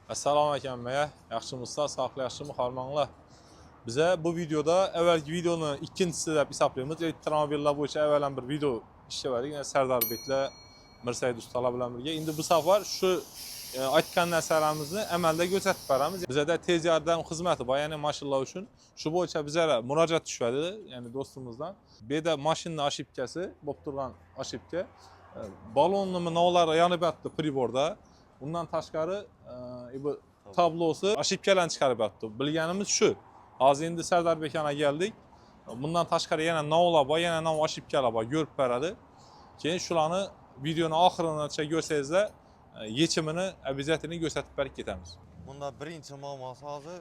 Assalomu alaykum aka. Yaxshimisizlar, sog'lik yaxshimi, xormanglar. Bize bu videoda evvelki videonun ikincisi deb hisoblaymiz. Elektromobillar bo'yicha avvalan bir video ishladik. Yani Serdar Bek'le Mirsaid ustalar bilan birga. Endi bu safar şu aytgan narsalarimizni amalda ko'rsatib beramiz. Bizda tez yordam xizmati bor, ya'ni mashinalar uchun. Shu bo'yicha bizga murojaat tushadi, ya'ni do'stimizdan. Bu yerda mashina ошибкасы bo'lib turgan ошибка. Balonning navlari yonib yotdi priborda. Bundan tashqari bu tablosi ошибкаlarni chiqarib yotdi. Bilganimiz shu. Hozir endi Sardar bekana geldik. Bundan tashqari yana navlar bor, yana nav ошибкаlar bor, ko'rib beradi. Keyin shularni videoning oxirigacha ko'rsangizlar, yechimini обязательно ko'rsatib berib ketamiz. Bunda birinchi muammosi hozir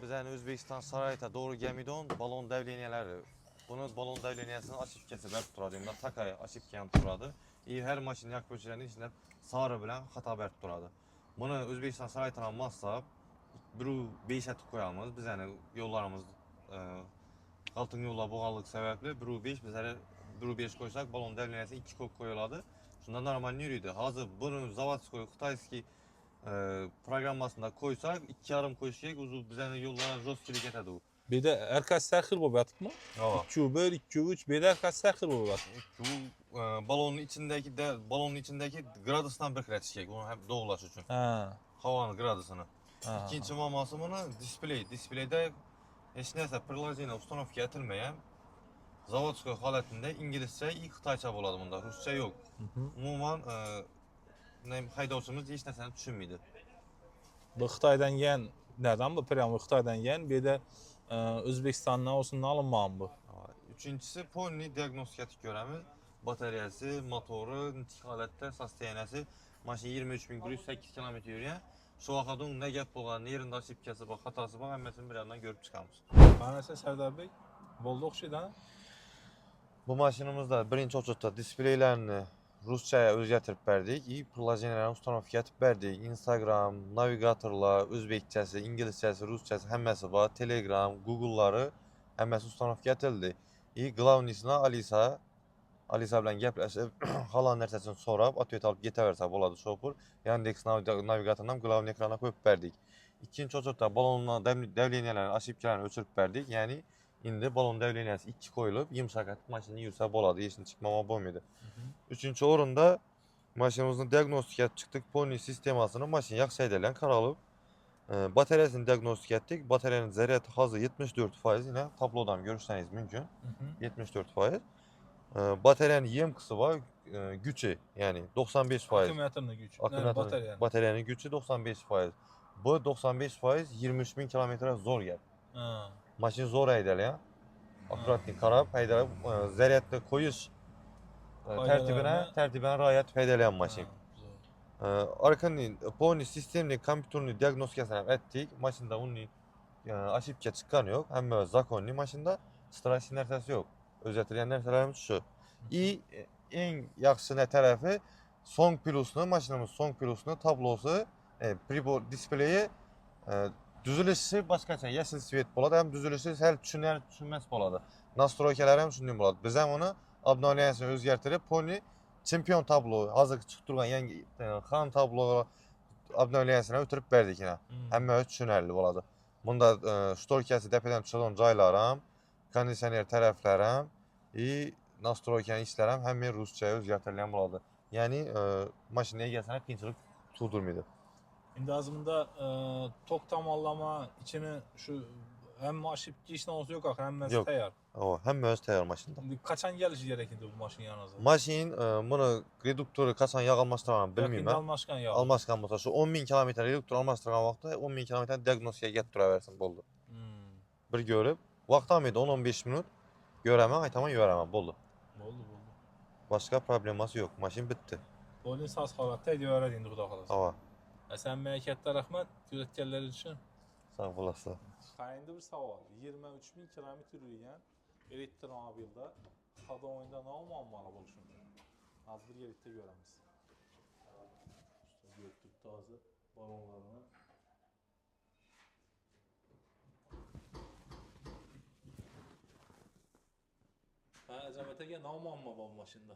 bizani O'zbekiston saroyida doğru gelmeydiğin balon davleniyaları. Bunu balon davleniyasini ошибкасы berib turadi. Bunda takay ошибка ham turadi. Her maşın yak ko'chirani içinde sarı bilan xato berib turadi. Bunu O'zbekiston saroyidan maslab bir 5 atib qo'yamiz. Bizani yo'llarimiz altın yo'llar bo'lganligi sababli 1.5 bizlere 1.5 qo'ysak balon davleniyasi 2 qo'yiladi. Shunda normal yuriydi. Hozir buni zavodskoy xitoyskiy programmasında koysak 2,5 koyuş gerek, uzun bizden yollara jostkilik etedi o. Bir de herkes sahil bu batıkmı? Evet. 2-1, 2-3, bir de herkes sahil bu batı. Bu balonun içindeki gradusdan bir kere çekecek, onu hep doğulaş için. Ha. Havanın gradusunu. Ha. İkinci maması bunu display. Displayde hiç neyse приложение установки etilmeyen zavodskoy haletinde İngilizce, Xitaycha buladı bunda, Rusça yok. Umuman haydovchimiz hiç nerseni tushunmaydi. Bu Xitoydan kelgan nereden bu? Prямо Xitoydan kelgan. Bu yerda O'zbekistondan olsundan alınmagan bu. Üçüncüsü pony diagnostik göremiz. Bataryası, motoru, nitik halette, sosteniyası. Maşin 23.108 km yürüyen. Şu vakadın ne gap olan, yerinde ошибкасы var, hatası var, hemmesini bir yandan görüp çıkarmış. Bana ise Serdar Bey, boldu oxşaydı ha? Bu maşinimizde birinci oçutda displeylerini Rusçaya özgetirip verdik. İyi приложенияларын установка etip verdik. Instagram, navigatorlar, Özbekçesi, İngilizcesi, Rusçası hemmesi var. Telegram, Google'ları hemmesi установка etildi. İyi glavnisine Alisa bilan gaplashib, halan narsasini so'rab, ответ olib ketaversa bo'ladi shopur. Yandex navigatordan glavni ekrana qo'yib berdik. İkinci oçutda balonun davleniyalarini, ошибкalarini o'chirib berdik. Ya'ni endi balon davleniyasi 2 qo'yilib, yumshoq etib mashina yursa bo'ladi, hech chiqmama bo'lmaydi. Üçüncü o'rinda mashinamizni diagnostik etib chiqdik. Pony sistemasini mashina yaxshi haydalgan qaralib, bataryasini diagnostik etdik. Batarya'nın zaryadi hozir 74%, yine tablodan görürseniz mümkün. 74%. Bataryanın yem kısmı var, gücü yani 95%. Akümülatörün gücü. Bataryanın gücü 95%. Bu 95% 23.000 kilometre zor gel. Maşin zor haydalgan. Akkuratlik qarab haydalab, zaryadni qo'yish tertibine riayat haydalgan maşin. Arkaning pony sistemning kompyuterni diagnostikasini ham etdik. Mashinada uning ошибка chiqqani yo'q. Hamma zakonli mashinada stress narsasi yo'q. O'zgartirilgan narsalarimiz shu. En yaxshi tarafı Song Plus'ni, mashinamiz Song Plus'ni tablosi, pribor displeyi düzülüşü başqacha yeşil svet bo'ladi, ham düzülüşü sal tushunmas bo'ladi. Настройкалari ham shunday bo'ladi. Biz ham uni obnovleniyatsini o'zgartirib, pony chempion tablo, hozir chiqib turgan yangi Xan tablo obnovleniyasini o'tirib berdik yana. Hamma tushunarli bo'ladi. Bunda shtorkasi tepadan tushadigan joylar ham, konditsioner taraflar ham, настройкаning ishlari ham hamma ruscha o'zgartirilgan bo'ladi. Ya'ni mashina egasini qiyinchilik tug'dirmaydi. Endi azmında tok tomonlama içini şu hamma ошибка ishnosi yo'q, hammasi tayyor. Hammasi tayyor mashinada. Endi qachon kelishi kerak endi bu mashina yoningizga? Mashin buni reduktori qachon yog' almashtirganini bilmayman. Almashgan bo'lsa shu 10.000 km reduktor almashtirgan vaqtda 10.000 km diagnostikaga kelib turaversin bo'ldi. Bir ko'rib, vaqt olmaydi 10-15 minut. Göremem, aytaman yuraman bo'ldi. Bo'ldi. Başka probleması yok. Maşin bitti. Bo'ldi, saz holatda aytaveradi endi xudo xolasa. Ava. Senga katta rahmat ko'rsatganlar uchun. Sağ olasın. Endi bir savol. 23.000 kilometr yurgan elektromobilda savdo o'yinda nima muammolar bo'lishi mumkin? Hozir bir yerda ko'ramiz. Yo'q, toza balonlarni. Azamat aka, nima muammo bor mashinada?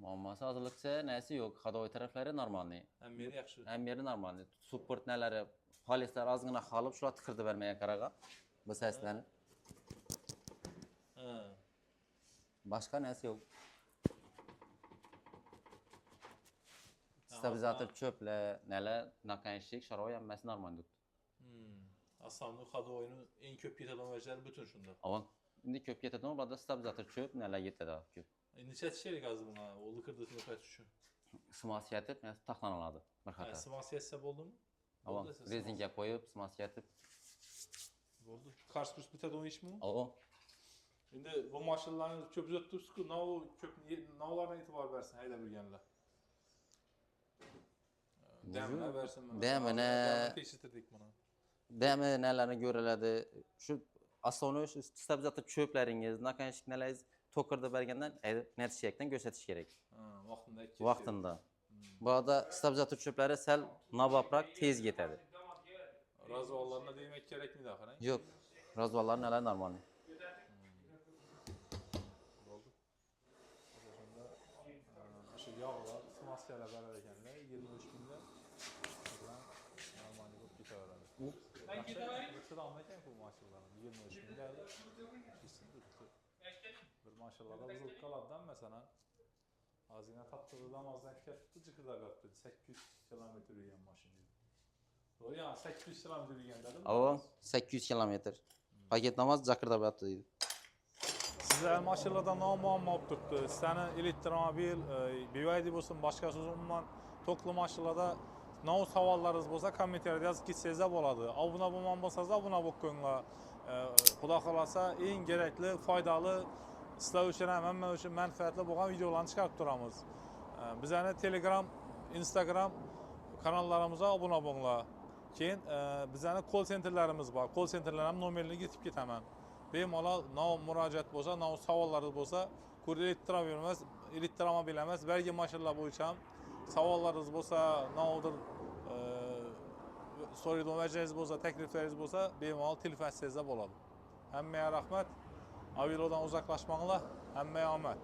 Muamması azlıkça nesi yok. Hadoy tarafları normalni. Hem yeri yaxşı. Hem yeri normalni. Support neleri, polisler azgına kalıp şula tıkırdı vermeye karaga. Bu seslerini. Ha. Başka nesi yok. Stabilizatör çöple, neler, nakanşik, şarabı yenmesi normaldi. Aslında kadı oyunu en köp yeteden vereceğiz bütün şunda. Ama şimdi köp getirdim ama burada stabilizatör çöp, neler getirdi köp. Neçə şerik az buna? Oğlu kırdısını kaç üçün. Smasiyat etmez, taklanaladı. Bir Ha, hata. Smasiyet səb oldu mu? Ama Oldu esas. rezinge koyup, smasiyat etip, Oldu. Kars kurs bitədə o iş mi? o İndi bu maşınların köp zötdürsün ki, navlarına itibar versin, hayda bilgenler. Dəminə versin bana. Dəminə- Teşhitirdik buna. demi nelerini göreledi. Şu asonu stabilizatör çöpleriniz, nakanşik neleriniz tokırdı bergenden neticeyekten gösteriş gerek. Vaxtında iki Vaxtında. Bu arada stabilizatör çöpləri sel nabaprak tez getirdi. Razvallarına değmek gerek mi daha? Yok. Razvallar neler normal. Oldu. Şu yağlar, smasiyayla beraber ekenler 23 binde. Normal bu bir tane. Ben giderim. Bu sıra anlayacak bu maşallarını 23 binde. Bir maşallarda buzul kaladdan mesela. Azine tatlıdan azdan ketdi çıkıda qatdı. 800 kilometr yürüyen maşın idi. Doğru ya 800 kilometr yürüyen dedim. O 800 kilometr. Paket namaz Cakırda bayatdıydı. Sizler maşınlarda ne muamma opturdu? Səni elektromobil, BYD olsun, başqa söz umman toklu maşınlarda ne savallarınız olsa kommentarda yazıb gitsəzə boladı. Abuna bu manbasaza, abuna bu qönla. Xuda xalasa en gerekli, faydalı, sizlər üçün, mən üçün mənfəətli olan videolarını çıxarıb duramız. Bizəni Telegram, Instagram kanallarımıza abuna olunla. Keyin bizəni call centerlərimiz var. Call centerlərin nomerini getib get həmən. Bemalol nav müraciət bolsa, nav savallarınız bolsa, kurda elektrama biləməz, vergi maşınlar boyunca savallarınız bolsa, navdır sorudan verəcəyiniz bolsa, təklifləriniz bolsa, bemalol telefon sizə boladı. Həmməyə rəhmət, Avilodan uzaqlaşmaqla, həmməyə amət.